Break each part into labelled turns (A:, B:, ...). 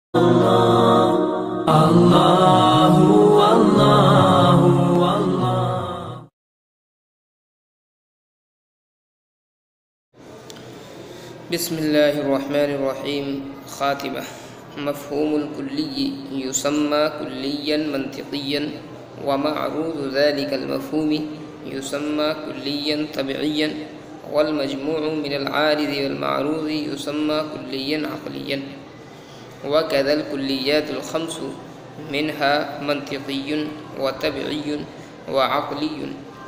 A: بسم الله الرحمن الرحيم. خاتمة. مفهوم الكلي يسمى كليا منطقيا، ومعروض ذلك المفهوم يسمى كليا طبيعيا، والمجموع من العارض والمعروض يسمى كليا عقليا. وكذا الكليات الخمس منها منطقي وطبيعي وعقلي.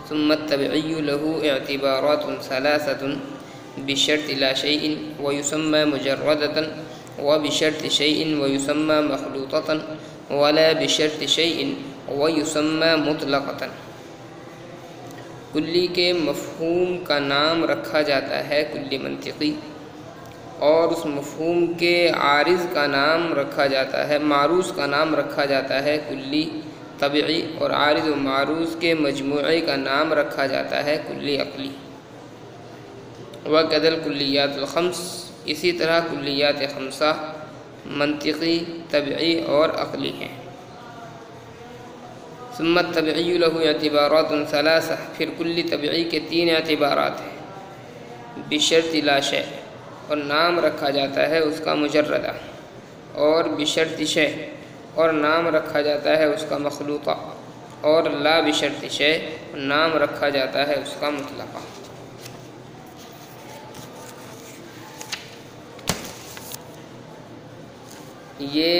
A: ثم الطبيعي له اعتبارات ثلاثة: بشرط لا شيء ويسمى مجردة، وبشرط شيء ويسمى مخلوطة، ولا بشرط شيء ويسمى مطلقة. کلی کے مفہوم کا نام رکھا جاتا ہے کلی منطقی، اور اس مفہوم کے عارض کا نام رکھا جاتا ہے، معروض کا نام رکھا جاتا ہے کلی طبعی، اور عارض و معروض کے مجموعے کا نام رکھا جاتا ہے کلی عقلی. وَكَذَا الْكُلِّيَّاتُ الْخَمْسُ، اسی طرح کلیات خمسہ منطقی، طبعی اور عقلی ہیں. ثم الطبعی له اعتبارات ثلاثہ، پھر کلی طبعی کے تین اعتبارات ہیں. بشرط لا شیء، اور نام رکھا جاتا ہے اس کا مجردہ، اور بشرط شیء، اور نام رکھا جاتا ہے اس کا مخلوطہ، اور لا بشرط شیء، نام رکھا جاتا ہے اس کا مطلقہ. یہ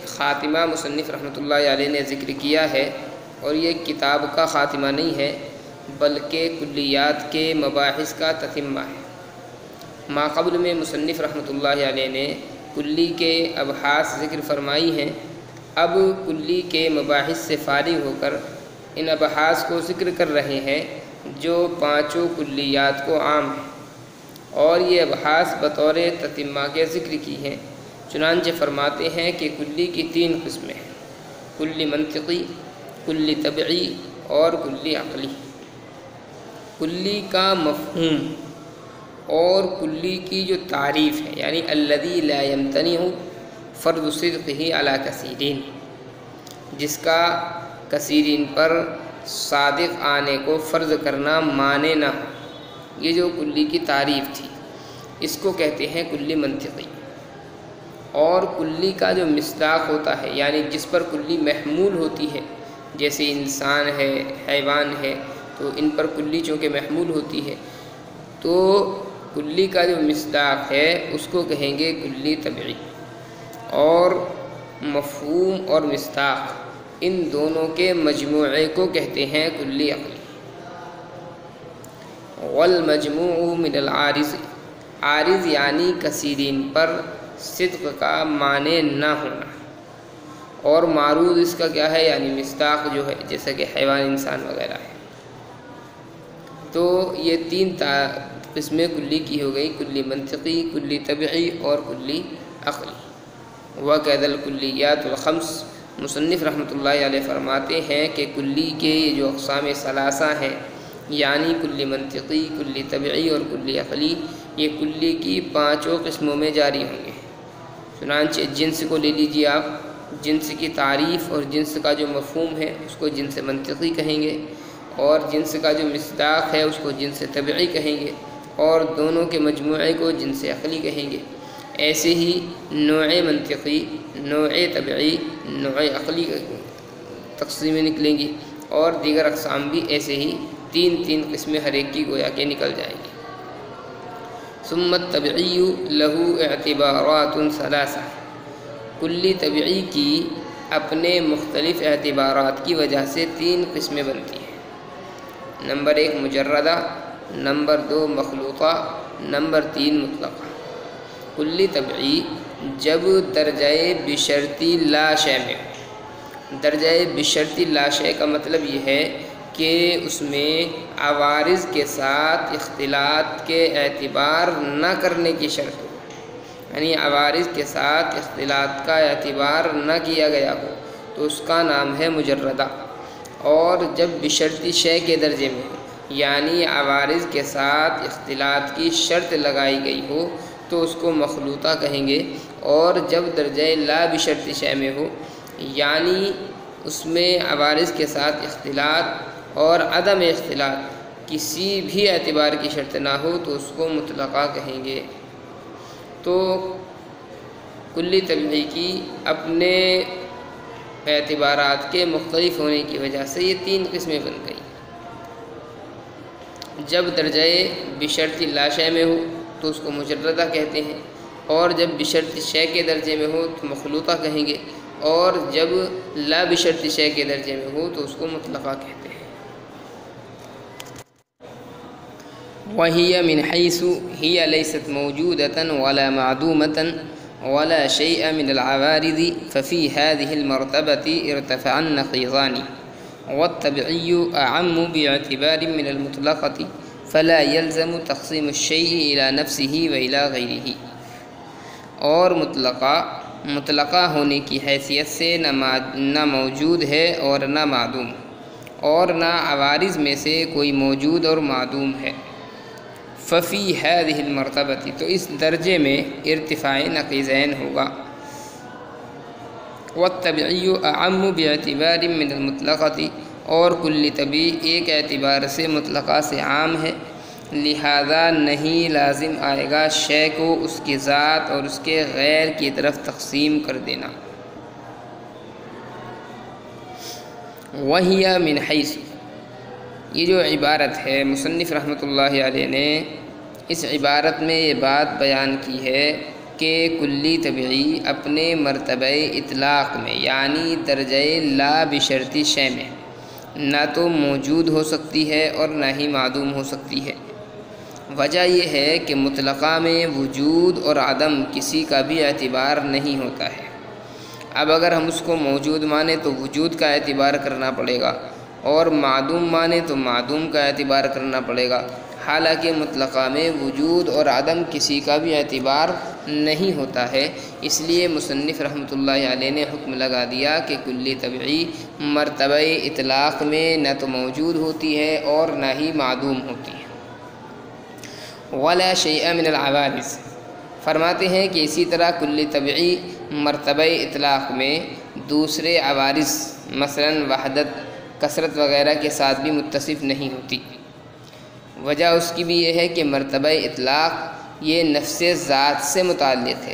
A: خاتمہ مصنف رحمۃ اللہ علیہ نے ذکر کیا ہے، اور یہ کتاب کا خاتمہ نہیں ہے بلکہ کلیات کے مباحث کا تتمہ ہے. ما قبل میں مصنف رحمۃ اللہ علیہ نے کلی کے ابحاث ذکر فرمائی ہیں. اب کلی کے مباحث سے فارغ ہو کر ان ابحاث کو ذکر کر رہے ہیں جو پانچوں کلیات کو عام ہیں، اور یہ ابحاث بطور تتمہ کے ذکر کی ہیں. چنانچہ فرماتے ہیں کہ کلی کی تین قسمیں ہیں: کلی منطقی، کلی طبعی اور کلی عقلی. کلی کا مفہوم اور کلی کی جو تعریف ہے، یعنی الذی لا یمتنع فرض صدقہ علی کثیرین، جس کا کثیرین پر صادق آنے کو فرض کرنا مانے نہ ہو، یہ جو کلی کی تعریف تھی اس کو کہتے ہیں کلی منطقی. اور کلی کا جو مصداق ہوتا ہے، یعنی جس پر کلی محمول ہوتی ہے، جیسے انسان ہے، حیوان ہے، تو ان پر کلی چونکہ محمول ہوتی ہے، تو کلی کا جو مصداق ہے اس کو کہیں گے کلی طبعی. اور مفہوم اور مصداق ان دونوں کے مجموعے کو کہتے ہیں کلی عقلی. والمجموع من العارض، عارض یعنی کثیرین پر صدق کا معنی نہ ہونا. اور معروض اس کا کیا ہے، یعنی مصداق جو ہے، جیسا کہ حیوان، انسان وغیرہ ہے. تو یہ تین قسمیں کلی کی ہو گئی: کلی منطقی، کلی طبعی اور کلی عقلی. وَكَذَا الْكُلِّيَّاتُ الْخَمْسُ، مصنف رحمۃ اللہ علیہ فرماتے ہیں کہ کلی کے یہ جو اقسام ثلاثہ ہیں، یعنی کلی منطقی، کلی طبعی اور کلی عقلی، یہ کلی کی پانچوں قسموں میں جاری ہوں گے. چنانچہ جنس کو لے لیجیے آپ، جنس کی تعریف اور جنس کا جو مفہوم ہے اس کو جنس منطقی کہیں گے، اور جنس کا جو مصداق ہے اس کو جنس طبعی کہیں گے، اور دونوں کے مجموعے کو جنس عقلی کہیں گے. ایسے ہی نوع منطقی، نوع طبعی، نوع عقلی تقسیمیں نکلیں گی، اور دیگر اقسام بھی ایسے ہی تین تین قسمیں ہر ایک کی گویا کہ نکل جائیں گی. ثم الطبعی له اعتبارات ثلاثہ، کلی طبعی کی اپنے مختلف اعتبارات کی وجہ سے تین قسمیں بنتی ہیں: نمبر 1 مجردہ، نمبر 2 مخلوطہ، نمبر 3 مطلقہ. کلی طبعی جب درجہ بشرطی لا شیء میں، درجہ بشرطی لا شیء کا مطلب یہ ہے کہ اس میں عوارض کے ساتھ اختلاط کے اعتبار نہ کرنے کی شرط ہو، یعنی عوارض کے ساتھ اختلاط کا اعتبار نہ کیا گیا ہو تو اس کا نام ہے مجردہ. اور جب بشرطی شیء کے درجے میں، یعنی عوارض کے ساتھ اختلاط کی شرط لگائی گئی ہو، تو اس کو مخلوطہ کہیں گے، اور جب درجہ لا بشرط شے میں ہو یعنی اس میں عوارض کے ساتھ اختلاط اور عدم اختلاط کسی بھی اعتبار کی شرط نہ ہو تو اس کو مطلقہ کہیں گے۔ تو کلی طبعی کی اپنے اعتبارات کے مختلف ہونے کی وجہ سے یہ 3 قسمیں بن گئی۔ جب درجہ بشرط لا شے میں ہو تو اس کو مجردہ کہتے ہیں، اور جب بشرط شے کے درجے میں ہو تو مخلوطہ کہیں گے، اور جب لا بشرط شے کے درجے میں ہو تو اس کو مطلقہ کہتے ہیں۔ وَهِيَ مِنْ حَيْثُ هِيَ لَيْسَتْ مَوْجُودَةً وَلَا مَعْدُومَةً وَلَا شَيْءَ مِنَ الْعَوَارِضِ فَفِي هَذِهِ الْمَرْتَبَةِ ارْتَفَعَ النَّقِيضَانِ وَالطَّبْعِيُّ أَعَمُّ بِاعْتِبَارٍ مِنَ الْمُطْلَقَةِ فَلَا يَلْزَمُ تَقْسِيمُ الشَّيْءِ إِلَى نَفْسِهِ وَإِلَى غَيْرِهِ۔ اور مطلقہ ہونے کی حیثیت سے نہ موجود ہے اور نہ معدوم، اور نہ عوارض میں سے کوئی موجود اور معدوم ہے۔ ففی هذه المرتبہ تو اس درجے میں ارتفاع نقیضین ہوگا۔ والطبعی اعم باعتبار من المطلقہ اور کلی طبعی ایک اعتبار سے مطلقہ سے عام ہے، لہذا نہیں لازم آئے گا شے کو اس کی ذات اور اس کے غیر کی طرف تقسیم کر دینا۔ وَهِيَ مِنْ حَيْثُ یہ جو عبارت ہے مصنف رحمۃ اللہ علیہ نے اس عبارت میں یہ بات بیان کی ہے کہ کلی طبعی اپنے مرتبہ اطلاق میں یعنی درجہ لا بشرط شے میں نہ تو موجود ہو سکتی ہے اور نہ ہی معدوم ہو سکتی ہے۔ وجہ یہ ہے کہ مطلقہ میں وجود اور عدم کسی کا بھی اعتبار نہیں ہوتا ہے۔ اب اگر ہم اس کو موجود مانیں تو وجود کا اعتبار کرنا پڑے گا، اور معدوم مانیں تو معدوم کا اعتبار کرنا پڑے گا، حالانکہ مطلقہ میں وجود اور عدم کسی کا بھی اعتبار نہیں ہوتا ہے۔ اس لیے مصنف رحمۃ اللہ علیہ نے حکم لگا دیا کہ کلی طبعی مرتبہ اطلاق میں نہ تو موجود ہوتی ہے اور نہ ہی معدوم ہوتی ہے۔ ولا شیء من العوارض فرماتے ہیں کہ اسی طرح کلی طبعی مرتبہ اطلاق میں دوسرے عوارض مثلا وحدت، کثرت وغیرہ کے ساتھ بھی متصف نہیں ہوتی۔ وجہ اس کی بھی یہ ہے کہ مرتبہ اطلاق یہ نفس ذات سے متعلق ہے،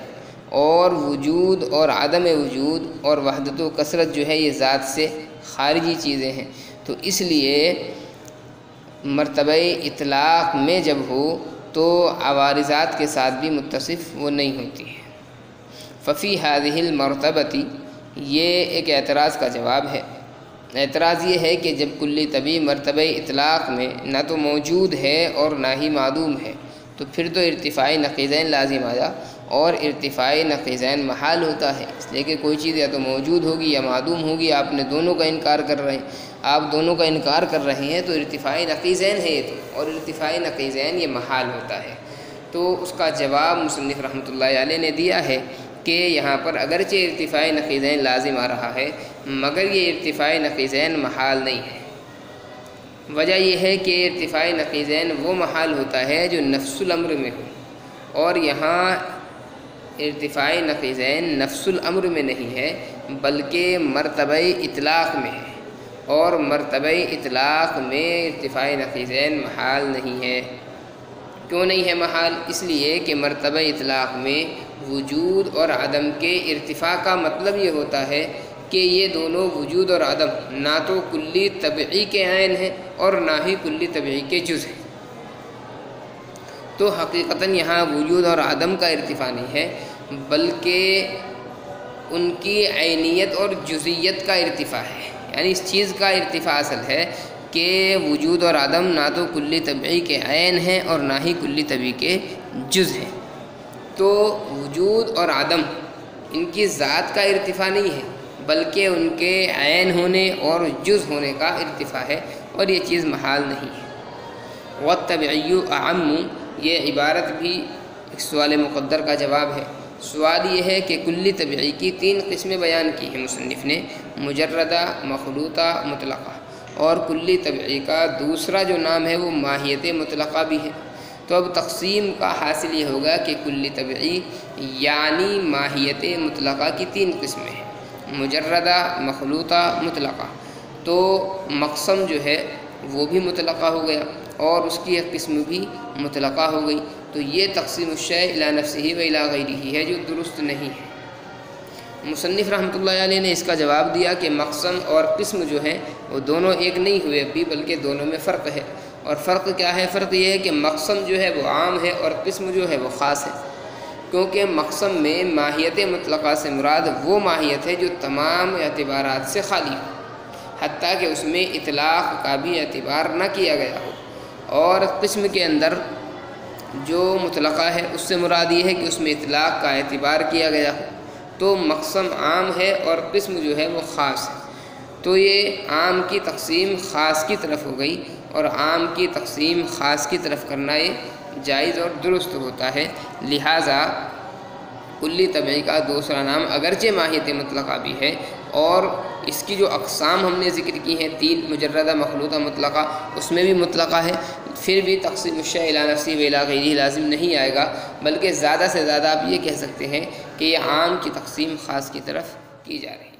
A: اور وجود اور عدم وجود اور وحدت و کثرت جو ہے یہ ذات سے خارجی چیزیں ہیں، تو اس لیے مرتبہ اطلاق میں جب ہو تو عوارضات کے ساتھ بھی متصف وہ نہیں ہوتی ہے۔ ففی هذه المرتبہ یہ ایک اعتراض کا جواب ہے۔ اعتراض یہ ہے کہ جب کلی طبعی مرتبہ اطلاق میں نہ تو موجود ہے اور نہ ہی معدوم ہے تو پھر تو ارتفاع نقیضین لازم آیا، اور ارتفاع نقیضین محال ہوتا ہے، اس لیے کہ کوئی چیز یا تو موجود ہوگی یا معدوم ہوگی، آپ نے دونوں کا انکار کر رہے ہیں، آپ دونوں کا انکار کر رہے ہیں تو ارتفاع نقیضین ہے یہ تو، اور ارتفاع نقیضین یہ محال ہوتا ہے۔ تو اس کا جواب مصنف رحمۃ اللہ علیہ نے دیا ہے کہ یہاں پر اگرچہ ارتفاع نقیضین لازم آ رہا ہے مگر یہ ارتفاع نقیضین محال نہیں ہے۔ وجہ یہ ہے کہ ارتفاع نقیضین وہ محال ہوتا ہے جو نفس الامر میں ہو، اور یہاں ارتفاع نقیضین نفس الامر میں نہیں ہے بلکہ مرتبہ اطلاق میں ہے، اور مرتبہ اطلاق میں ارتفاع نقیضین محال نہیں ہے۔ کیوں نہیں ہے محال؟ اس لیے کہ مرتبہ اطلاق میں وجود اور عدم کے ارتفاع کا مطلب یہ ہوتا ہے کہ یہ دونوں وجود اور عدم نہ تو کلی طبعی کے عین ہیں اور نہ ہی کلی طبعی کے جز ہیں۔ تو حقیقتاً یہاں وجود اور عدم کا ارتفاع نہیں ہے بلکہ ان کی عینیت اور جزیت کا ارتفاع ہے، یعنی اس چیز کا ارتفاع اصل ہے کہ وجود اور عدم نہ تو کلی طبعی کے عین ہیں اور نہ ہی کلی طبعی کے جز ہیں۔ تو وجود اور عدم ان کی ذات کا ارتفاع نہیں ہے بلکہ ان کے عین ہونے اور جز ہونے کا ارتفاع ہے، اور یہ چیز محال نہیں ہے۔ والطبعی اعم یہ عبارت بھی ایک سوال مقدر کا جواب ہے۔ سوال یہ ہے کہ کلی طبعی کی 3 قسمیں بیان کی ہیں مصنف نے، مجردہ، مخلوطہ، مطلقہ، اور کلی طبعی کا دوسرا جو نام ہے وہ ماہیت مطلقہ بھی ہے۔ تو اب تقسیم کا حاصل یہ ہوگا کہ کلی طبعی یعنی ماہیت مطلقہ کی 3 قسمیں ہیں، مجردہ، مخلوطہ، مطلقہ۔ تو مقسم جو ہے وہ بھی مطلقہ ہو گیا اور اس کی ایک قسم بھی مطلقہ ہو گئی۔ تو یہ تقسیم الشیء الی نفسہ و الی غیرہ ہے جو درست نہیں ہے۔ مصنف رحمۃ اللہ علیہ نے اس کا جواب دیا کہ مقسم اور قسم جو ہیں وہ دونوں ایک نہیں ہوئے ابھی، بلکہ دونوں میں فرق ہے۔ اور فرق کیا ہے؟ فرق یہ ہے کہ مقسم جو ہے وہ عام ہے اور قسم جو ہے وہ خاص ہے، کیونکہ مقسم میں ماہیت مطلقہ سے مراد وہ ماہیت ہے جو تمام اعتبارات سے خالی ہو، حتیٰ کہ اس میں اطلاق کا بھی اعتبار نہ کیا گیا ہو۔ اور قسم کے اندر جو مطلقہ ہے اس سے مراد یہ ہے کہ اس میں اطلاق کا اعتبار کیا گیا ہو۔ تو مقسم عام ہے اور قسم جو ہے وہ خاص ہے۔ تو یہ عام کی تقسیم خاص کی طرف ہو گئی، اور عام کی تقسیم خاص کی طرف کرنا یہ جائز اور درست ہوتا ہے۔ لہٰذا کلی طبعی کا دوسرا نام اگرچہ ماہیت مطلقہ بھی ہے، اور اس کی جو اقسام ہم نے ذکر کی ہیں 3، مجردہ، مخلوطہ، مطلقہ، اس میں بھی مطلقہ ہے، پھر بھی تقسیم الشیء الی نفسہ و الی غیرہ لازم نہیں آئے گا، بلکہ زیادہ سے زیادہ آپ یہ کہہ سکتے ہیں کہ یہ عام کی تقسیم خاص کی طرف کی جا رہی ہے۔